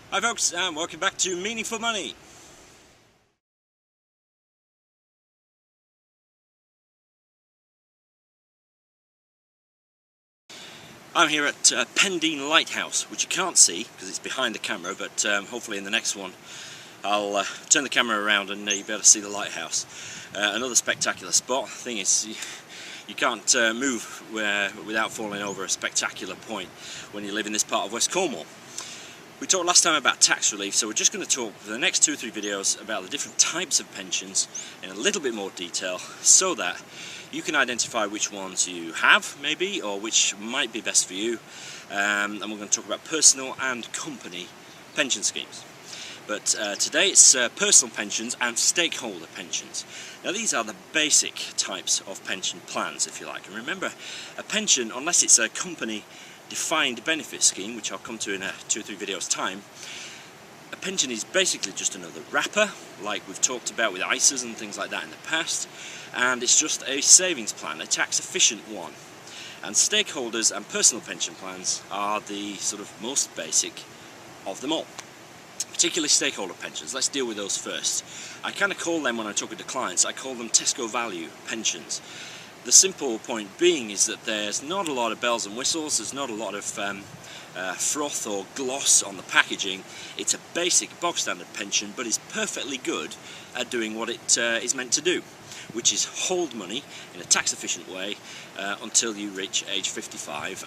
Hi folks, and welcome back to Meaningful Money. I'm here at Pendine Lighthouse, which you can't see because it's behind the camera, but hopefully in the next one I'll turn the camera around and you'll be able to see the lighthouse. Another spectacular spot. The thing is, you can't move without falling over a spectacular point when you live in this part of West Cornwall. We talked last time about tax relief, so we're just going to talk for the next 2 or 3 videos about the different types of pensions in a little bit more detail, so that you can identify which ones you have, maybe, or which might be best for you. And we're going to talk about personal and company pension schemes. But today it's personal pensions and stakeholder pensions. Now these are the basic types of pension plans, if you like. And remember, a pension, unless it's a company defined benefit scheme, which I'll come to in 2 or 3 videos time, a pension is basically just another wrapper, like we've talked about with ISAs and things like that in the past, and it's just a savings plan, a tax efficient one. And stakeholders and personal pension plans are the sort of most basic of them all. Particularly stakeholder pensions. Let's deal with those first. I kind of call them, when I talk to clients, I call them Tesco value pensions. The simple point being is that there's not a lot of bells and whistles, there's not a lot of froth or gloss on the packaging. It's a basic bog standard pension, but it's perfectly good at doing what it is meant to do, which is hold money in a tax efficient way until you reach age 55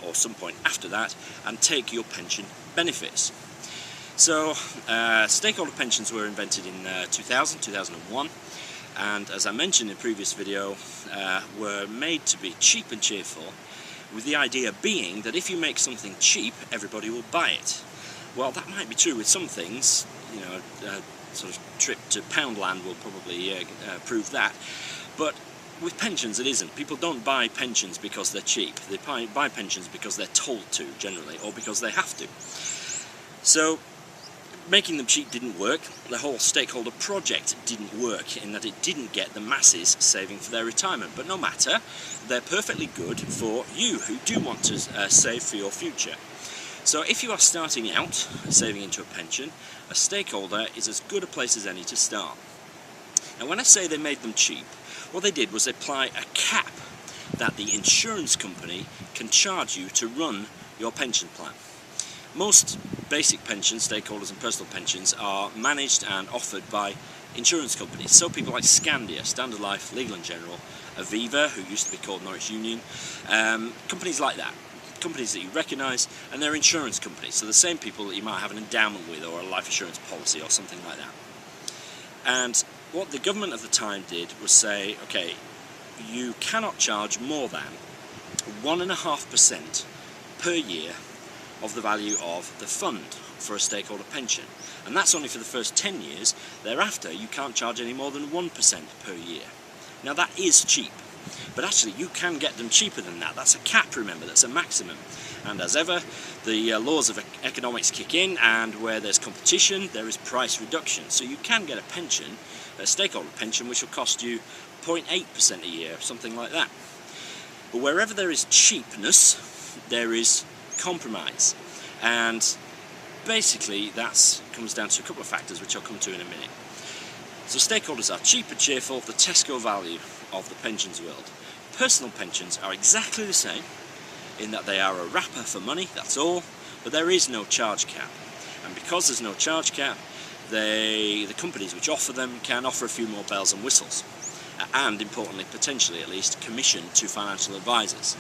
or some point after that, and take your pension benefits. So stakeholder pensions were invented in 2001. And as I mentioned in a previous video, were made to be cheap and cheerful, with the idea being that if you make something cheap, everybody will buy it. Well, that might be true with some things. You know, a sort of trip to Poundland will probably prove that. But with pensions it isn't. People don't buy pensions because they're cheap. They buy pensions because they're told to, generally, or because they have to. So making them cheap didn't work. The whole stakeholder project didn't work, in that it didn't get the masses saving for their retirement. But no matter, they're perfectly good for you who do want to save for your future. So if you are starting out saving into a pension, a stakeholder is as good a place as any to start. Now when I say they made them cheap, what they did was apply a cap that the insurance company can charge you to run your pension plan. Most basic pensions, stakeholders and personal pensions, are managed and offered by insurance companies. So people like Scandia, Standard Life, Legal & General, Aviva, who used to be called Norwich Union, companies like that. Companies that you recognise, and they're insurance companies, so the same people that you might have an endowment with or a life insurance policy or something like that. And what the government of the time did was say, okay, you cannot charge more than 1.5% per year of the value of the fund for a stakeholder pension. And that's only for the first 10 years. Thereafter, you can't charge any more than 1% per year. Now that is cheap, but actually you can get them cheaper than that. That's a cap, remember, that's a maximum. And as ever, the laws of economics kick in, and where there's competition, there is price reduction. So you can get a pension, a stakeholder pension, which will cost you 0.8% a year, something like that. But wherever there is cheapness, there is compromise, and basically that comes down to a couple of factors which I'll come to in a minute. So stakeholders are cheap and cheerful, the Tesco value of the pensions world. Personal pensions are exactly the same, in that they are a wrapper for money, that's all, but there is no charge cap. And because there's no charge cap, the companies which offer them can offer a few more bells and whistles, and importantly, potentially at least, commission to financial advisors.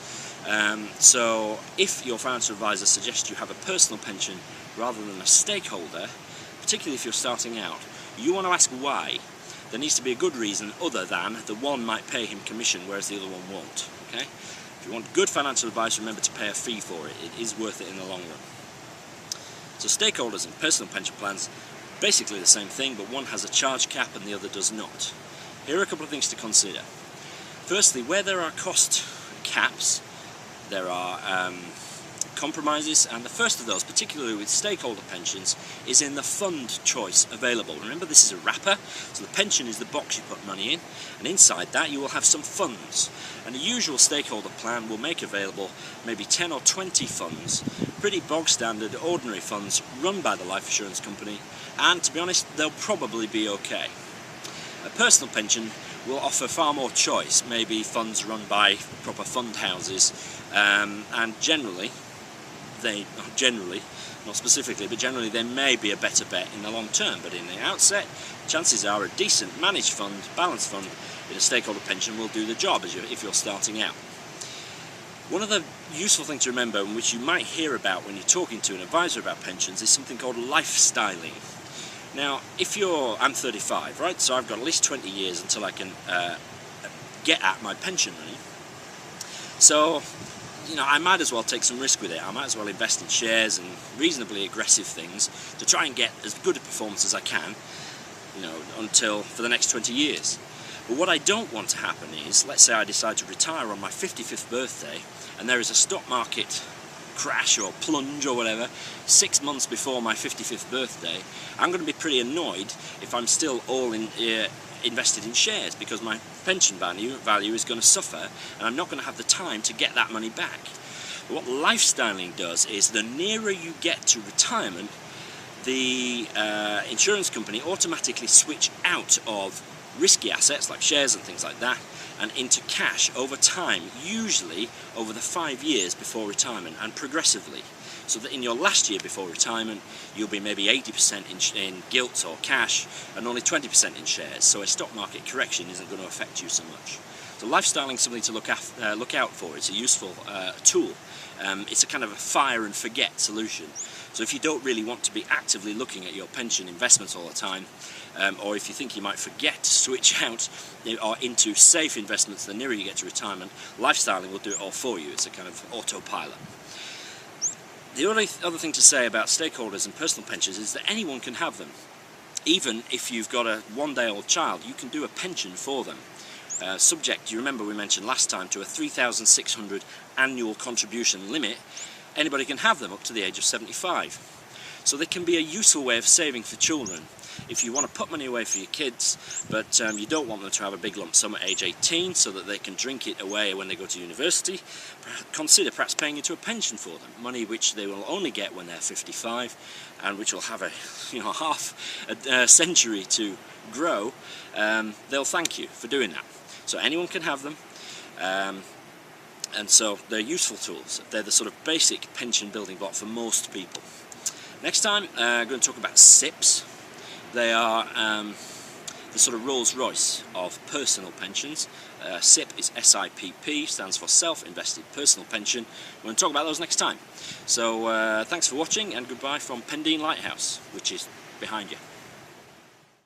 So if your financial advisor suggests you have a personal pension rather than a stakeholder, particularly if you're starting out, you want to ask why. There needs to be a good reason other than the one might pay him commission whereas the other one won't. Okay? If you want good financial advice, remember to pay a fee for it. It is worth it in the long run. So stakeholders and personal pension plans, basically the same thing, but one has a charge cap and the other does not. Here are a couple of things to consider. Firstly, where there are cost caps, there are compromises, and the first of those, particularly with stakeholder pensions, is in the fund choice available. Remember, this is a wrapper, so the pension is the box you put money in, and inside that you will have some funds. And the usual stakeholder plan will make available maybe 10 or 20 funds, pretty bog standard, ordinary funds run by the life insurance company, and to be honest, they'll probably be okay. A personal pension will offer far more choice, maybe funds run by proper fund houses, and generally, not specifically, but generally they may be a better bet in the long term. But in the outset, chances are a decent managed fund, balanced fund in a stakeholder pension will do the job if you're starting out. One of the useful things to remember, and which you might hear about when you're talking to an advisor about pensions, is something called lifestyling. Now, I'm 35, right? So I've got at least 20 years until I can get at my pension money. So, I might as well take some risk with it. I might as well invest in shares and reasonably aggressive things to try and get as good a performance as I can, for the next 20 years. But what I don't want to happen is, let's say I decide to retire on my 55th birthday, and there is a stock market crash or plunge or whatever 6 months before my 55th birthday. I'm going to be pretty annoyed if I'm still all invested in shares, because my pension value is going to suffer, and I'm not going to have the time to get that money back. But what lifestyling does is, the nearer you get to retirement, the insurance company automatically switch out of risky assets like shares and things like that and into cash over time, usually over the 5 years before retirement, and progressively, so that in your last year before retirement you'll be maybe 80% in gilts or cash and only 20% in shares, so a stock market correction isn't going to affect you so much. So lifestyling is something to look out for. It's a useful tool. It's a kind of a fire and forget solution. So if you don't really want to be actively looking at your pension investments all the time, or if you think you might forget to switch out or into safe investments the nearer you get to retirement, lifestyling will do it all for you. It's a kind of autopilot. The only other thing to say about stakeholders and personal pensions is that anyone can have them. Even if you've got a one-day-old child, you can do a pension for them. Subject, you remember we mentioned last time, to a 3,600 annual contribution limit. Anybody can have them up to the age of 75. So they can be a useful way of saving for children. If you want to put money away for your kids, but you don't want them to have a big lump sum at age 18 so that they can drink it away when they go to university, consider perhaps paying into a pension for them, money which they will only get when they're 55, and which will have half a century to grow. They'll thank you for doing that. So anyone can have them, and so they're useful tools. They're the sort of basic pension building block for most people. Next time, I'm going to talk about SIPs. They are the sort of Rolls-Royce of personal pensions. SIP is SIPP, stands for Self-Invested Personal Pension. We're going to talk about those next time. So thanks for watching, and goodbye from Pendine Lighthouse, which is behind you.